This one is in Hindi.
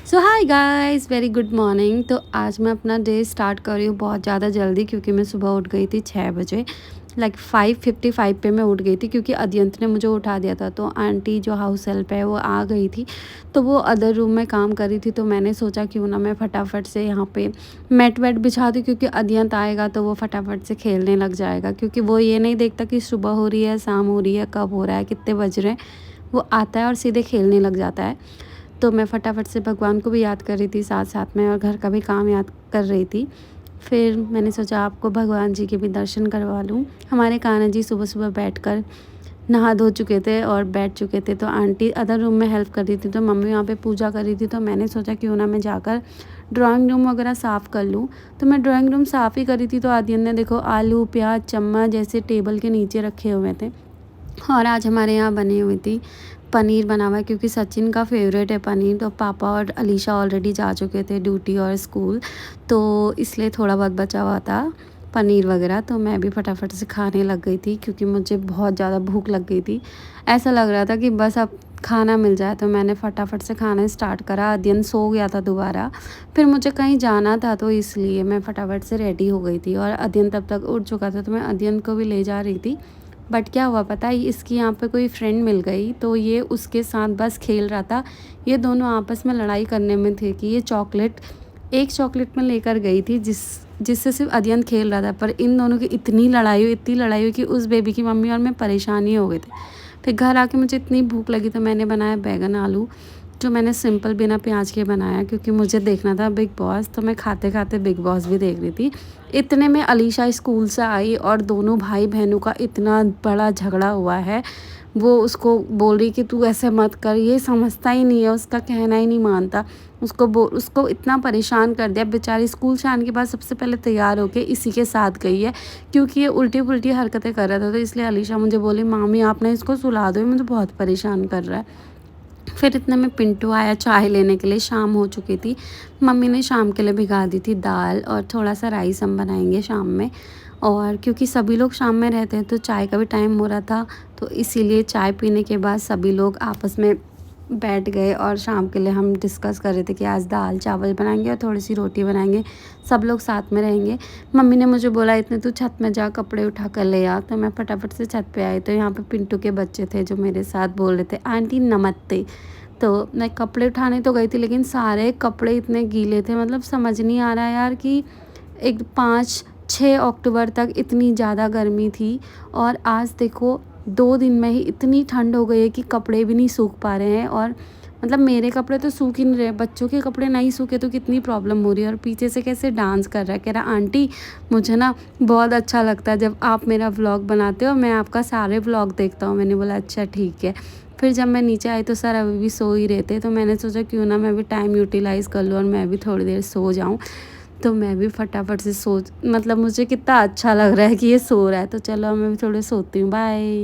सो hi guys, very good morning. तो आज मैं अपना डे स्टार्ट कर रही हूँ बहुत ज़्यादा जल्दी, क्योंकि मैं सुबह उठ गई थी 6 बजे। 5:55 पे मैं उठ गई थी, क्योंकि अदियंत ने मुझे उठा दिया था। तो आंटी जो हाउस हेल्प है वो आ गई थी, तो वो अदर रूम में काम कर रही थी। तो मैंने सोचा क्यों ना मैं फटाफट से यहाँ पे मैट वैट बिछा दूँ, क्योंकि अदियंत आएगा तो वो फटाफट से खेलने लग जाएगा। क्योंकि वो ये नहीं देखता कि सुबह हो रही है, शाम हो रही है, कब हो रहा है, कितने बज रहे हैं। वो आता है और सीधे खेलने लग जाता है। तो मैं फटाफट से भगवान को भी याद कर रही थी साथ साथ में, और घर का भी काम याद कर रही थी। फिर मैंने सोचा आपको भगवान जी के भी दर्शन करवा लूँ। हमारे कान्हा जी सुबह सुबह बैठकर नहा धो चुके थे और बैठ चुके थे। तो आंटी अदर रूम में हेल्प कर रही थी, तो मम्मी वहाँ पे पूजा कर रही थी। तो मैंने सोचा क्यों ना मैं जाकर ड्राइंग रूम वगैरह साफ़ कर लूँ। तो मैं ड्राइंग रूम साफ़ ही कर रही थी, तो आदियन ने देखो आलू प्याज चम्मच जैसे टेबल के नीचे रखे हुए थे। और आज हमारे यहाँ बनी हुई थी पनीर बना हुआ है, क्योंकि सचिन का फेवरेट है पनीर। तो पापा और अलीशा ऑलरेडी जा चुके थे ड्यूटी और स्कूल, तो इसलिए थोड़ा बहुत बचा हुआ था पनीर वगैरह। तो मैं भी फटाफट से खाने लग गई थी, क्योंकि मुझे बहुत ज़्यादा भूख लग गई थी। ऐसा लग रहा था कि बस अब खाना मिल जाए। तो मैंने फटाफट से खाना स्टार्ट करा। अध्ययन सो गया था दोबारा, फिर मुझे कहीं जाना था, तो इसलिए मैं फटाफट से रेडी हो गई थी। और अध्ययन तब तक उठ चुका था, तो मैं अध्ययन को भी ले जा रही थी। बट क्या हुआ पता है, इसकी यहाँ पे कोई फ्रेंड मिल गई, तो ये उसके साथ बस खेल रहा था। ये दोनों आपस में लड़ाई करने में थे कि ये चॉकलेट एक चॉकलेट में लेकर गई थी, जिससे सिर्फ अध्ययन खेल रहा था। पर इन दोनों की इतनी लड़ाई हुई कि उस बेबी की मम्मी और मैं परेशान ही हो गए थे। फिर घर आके मुझे इतनी भूख लगी, तो मैंने बनाया बैगन आलू, जो मैंने सिंपल बिना प्याज के बनाया, क्योंकि मुझे देखना था बिग बॉस। तो मैं खाते खाते बिग बॉस भी देख रही थी। इतने में अलीशा स्कूल से आई, और दोनों भाई बहनों का इतना बड़ा झगड़ा हुआ है। वो उसको बोल रही कि तू ऐसे मत कर, ये समझता ही नहीं है, उसका कहना ही नहीं मानता। उसको इतना परेशान कर दिया। बेचारी स्कूल से आने के बाद सबसे पहले तैयार होके इसी के साथ गई है, क्योंकि ये उल्टी पुल्टी हरकतें कर रहा था। तो इसलिए अलीशा मुझे बोली, मामी आपने इसको सुला दो, ये मुझे बहुत परेशान कर रहा है। फिर इतने में पिंटू आया चाय लेने के लिए। शाम हो चुकी थी। मम्मी ने शाम के लिए भिगा दी थी दाल, और थोड़ा सा राइस हम बनाएंगे शाम में। और क्योंकि सभी लोग शाम में रहते हैं, तो चाय का भी टाइम हो रहा था। तो इसीलिए चाय पीने के बाद सभी लोग आपस में बैठ गए, और शाम के लिए हम डिस्कस कर रहे थे कि आज दाल चावल बनाएंगे और थोड़ी सी रोटी बनाएंगे, सब लोग साथ में रहेंगे। मम्मी ने मुझे बोला, इतने तू छत में जा कपड़े उठा कर ले आ। तो मैं फटाफट से छत पे आई, तो यहाँ पे पिंटू के बच्चे थे जो मेरे साथ बोल रहे थे, आंटी नमस्ते। तो मैं कपड़े उठाने तो गई थी, लेकिन सारे कपड़े इतने गीले थे, मतलब समझ नहीं आ रहा यार कि 5-6 अक्टूबर तक इतनी ज़्यादा गर्मी थी, और आज देखो 2 दिन में ही इतनी ठंड हो गई है कि कपड़े भी नहीं सूख पा रहे हैं। और मतलब मेरे कपड़े तो सूख ही नहीं रहे, बच्चों के कपड़े नहीं सूखे तो कितनी प्रॉब्लम हो रही है। और पीछे से कैसे डांस कर रहा है, कह रहा आंटी मुझे ना बहुत अच्छा लगता है जब आप मेरा व्लॉग बनाते हो, मैं आपका सारे व्लॉग देखता हूँ। मैंने बोला अच्छा ठीक है। फिर जब मैं नीचे आई तो सर अभी भी सो ही रहे थे, तो मैंने सोचा क्यों ना मैं भी टाइम यूटिलाइज़ कर लूँ और मैं भी थोड़ी देर सो जाऊँ। तो मैं भी फटाफट से मतलब मुझे कितना अच्छा लग रहा है कि ये सो रहा है। तो चलो मैं भी थोड़े सोती हूँ। बाय।